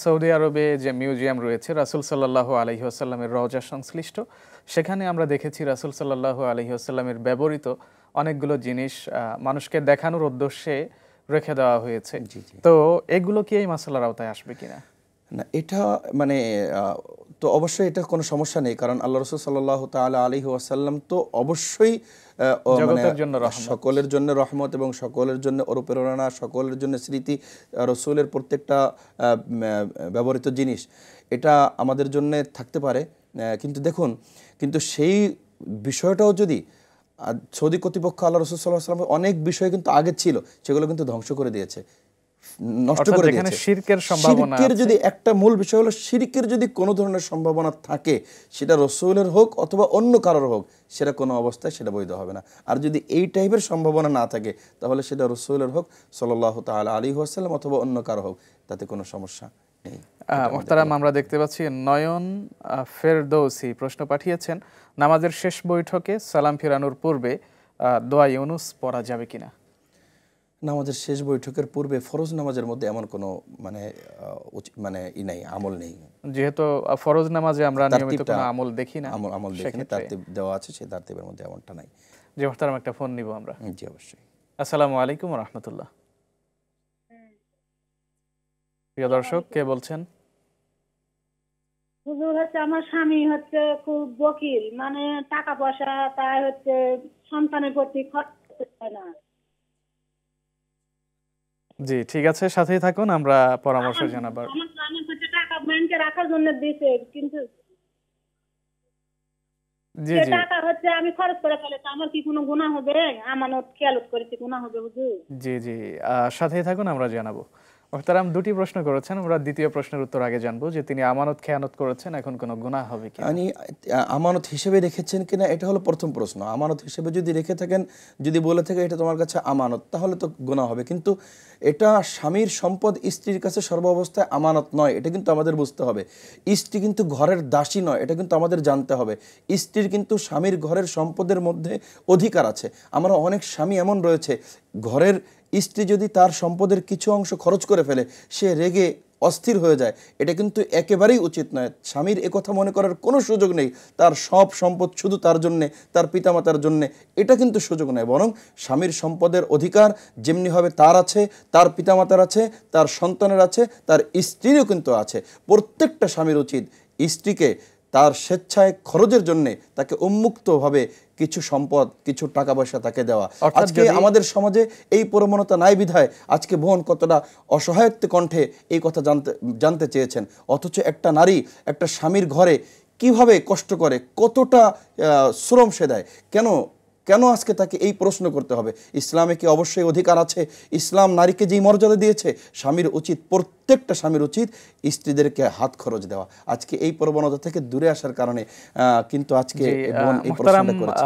Saudi আরবে যে museum রয়েছে রাসূল সাল্লাল্লাহু আলাইহি ওয়াসাল্লামের রওজা সংশ্লিষ্ট, সেখানে আমরা দেখেছি রাসূল সাল্লাল্লাহু আলাইহি ওয়াসাল্লামের ব্যবহৃত অনেকগুলো জিনিস মানুষকে দেখানোর উদ্দেশ্যে রেখে দেওয়া হয়েছে। জি, জি। তো এগুলো কি এই মাসালার আওতায় আসবে কিনা? না, এটা মানে তো অবশ্যই এটা কোনো সমস্যা নেই, কারণ আল্লাহ রাসূল সাল্লাল্লাহু তাআলা আলাইহি ওয়াসাল্লাম তো অবশ্যই মানে জগতের জন্য রহমত। সকলের জন্য রহমত এবং সকলের জন্য অনুপ্রেরণা, সকলের জন্য স্মৃতি। রসুলের প্রত্যেকটা ব্যবহৃত জিনিস এটা আমাদের জন্য থাকতে পারে, কিন্তু দেখুন, কিন্তু সেই বিষয়টাও যদি সৌদি কর্তৃপক্ষ আল্লাহ রাসূল সাল্লাল্লাহু আলাইহি ওয়াসাল্লামের অনেক বিষয় কিন্তু আগে ছিল, সেগুলো কিন্তু ধ্বংস করে দিয়েছে, নষ্ট করে দিয়েছে। শিরকের সম্ভাবনা শিরকের আছে। যদি একটা মূল বিষয় হলো, শিরকের যদি কোনো ধরনের সম্ভাবনা থাকে, সেটা রসুলের হোক অথবা অন্য কারোর হোক, সেটা কোনো অবস্থায় সেটা বৈধ হবে না। আর যদি এই টাইপের সম্ভাবনা না থাকে, তাহলে সেটা রসুলের হোক সাল্লাল্লাহু তাআলা আলাইহি ওয়াসাল্লাম অথবা অন্য কারো হোক, তাতে কোনো সমস্যা নেই। মোহতারাম, আমরা দেখতে পাচ্ছি নয়ন ফেরদৌসি প্রশ্ন পাঠিয়েছেন, নামাজের শেষ বৈঠকে সালাম ফিরানোর পূর্বে দোয়া ইউনুস পড়া যাবে কিনা? নামাজের শেষ বৈঠকের পূর্বে ফরজ নামাজের মধ্যে এমন কোনো মানে নাই, আমল নেই। যেহেতু ফরজ নামাজে আমরা নিয়মিত কোনো আমল দেখি না, আমল দেখি না, তারতিব দেওয়া আছে, সেই তারতিবের মধ্যে এমনটা নাই। জি মোহতারাম, একটা ফোন নিব আমরা। জি অবশ্যই। আসসালামু আলাইকুম ওয়া রাহমাতুল্লাহ। প্রিয় দর্শক, কে বলছেন? হুজুর, আমার স্বামী খুব বকিল, মানে টাকা পয়সা তাই সন্তানের প্রতি খরচ করতে চায় না। জি ঠিক আছে, সাথেই থাকুন, আমরা পরামর্শ জানাবার। আমার স্বামী টাকা ব্যাংকে রাখার জন্য দিয়েছে, কিন্তু জি জি টাকা আমি খরচ করে ফেলেছি, আমার কি কোনো গুনাহ হবে? আমানত খেয়ালত করেছি, গুনাহ হবে হুজুর? জি জি সাথেই থাকুন, আমরা জানাবো। মোহতারাম দুটি প্রশ্ন করেছেন, আমরা দ্বিতীয় প্রশ্নের উত্তর আগে জানবো, যে তিনি আমানত খেয়ানত করেছেন, এখন কোনো গুনাহ হবে কিনা। আমানত হিসেবে রেখেছেন কিনা, এটা হলো প্রথম প্রশ্ন। আমানত হিসেবে যদি রেখে থাকেন, যদি বলে থাকে এটা তোমার কাছে আমানত, তাহলে তো গুনাহ হবে। কিন্তু এটা স্বামীর সম্পদ স্ত্রীর কাছে সর্বাবস্থায় আমানত নয়, এটা কিন্তু আমাদের বুঝতে হবে। স্ত্রী কিন্তু ঘরের দাসী নয়, এটা কিন্তু আমাদের জানতে হবে। স্ত্রীর কিন্তু স্বামীর ঘরের সম্পদের মধ্যে অধিকার আছে। আমরা অনেক স্বামী এমন রয়েছে, ঘরের স্ত্রী যদি তার সম্পদের কিছু অংশ খরচ করে ফেলে, সে রেগে অস্থির হয়ে যায়। এটা কিন্তু একেবারেই উচিত নয়। স্বামীর একথা মনে করার কোনো সুযোগ নেই, তার সব সম্পদ শুধু তার জন্যে, তার পিতামাতার জন্যে, এটা কিন্তু সুযোগ নেই। বরং স্বামীর সম্পদের অধিকার যেমনিভাবে তার আছে, তার পিতামাতার আছে, তার সন্তানের আছে, তার স্ত্রীরও কিন্তু আছে। প্রত্যেকটা স্বামীর উচিত স্ত্রীকে তার স্বেচ্ছায় খরচের জন্যে তাকে উন্মুক্তভাবে কিছু সম্পদ, কিছু টাকা পয়সা তাকে দেওয়া। আজকে আমাদের সমাজে এই প্রবণতা নাই বিধায় আজকে বোন কতটা অসহায়ত্ব কণ্ঠে এই কথা জানতে চেয়েছেন। অথচ একটা নারী একটা স্বামীর ঘরে কিভাবে কষ্ট করে, কতটা শ্রম সে দেয়, কেন আজকে তাকে এই প্রশ্ন করতে হবে? ইসলামে কি অবশ্যই অধিকার আছে? ইসলাম নারীকে যেই মর্যাদা দিয়েছে, স্বামীর উচিত, প্রত্যেকটা স্বামীর উচিত স্ত্রীদেরকে হাত খরচ দেওয়া। আজকে এই প্রবণতা থেকে দূরে আসার কারণে কিন্তু আজকে বোন এই প্রশ্নটা করেছে।